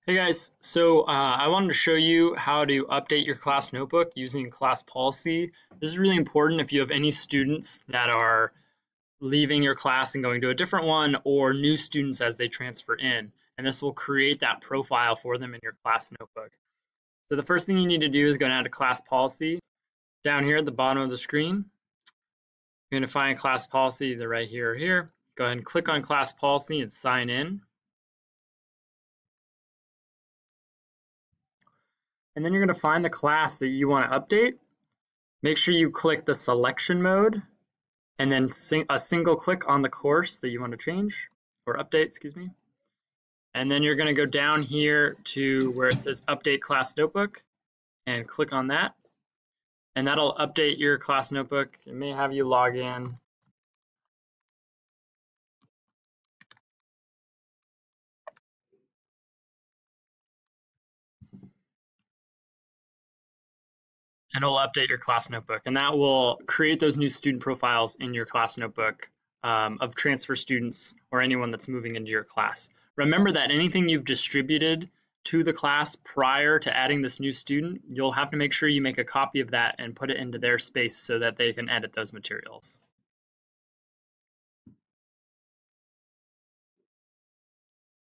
Hey guys, I wanted to show you how to update your class notebook using class policy. This is really important if you have any students that are leaving your class and going to a different one, or new students as they transfer in. And this will create that profile for them in your class notebook. So the first thing you need to do is go down to class policy. Down here at the bottom of the screen, you're going to find class policy either right here or here. Go ahead and click on class policy and sign in. And then you're going to find the class that you want to update. Make sure you click the selection mode and then a single click on the course that you want to change or update, excuse me. And then you're going to go down here to where it says update class notebook and click on that. And that'll update your class notebook. It may have you log in. And it'll update your class notebook. And that will create those new student profiles in your class notebook of transfer students or anyone that's moving into your class. Remember that anything you've distributed to the class prior to adding this new student, you'll have to make sure you make a copy of that and put it into their space so that they can edit those materials.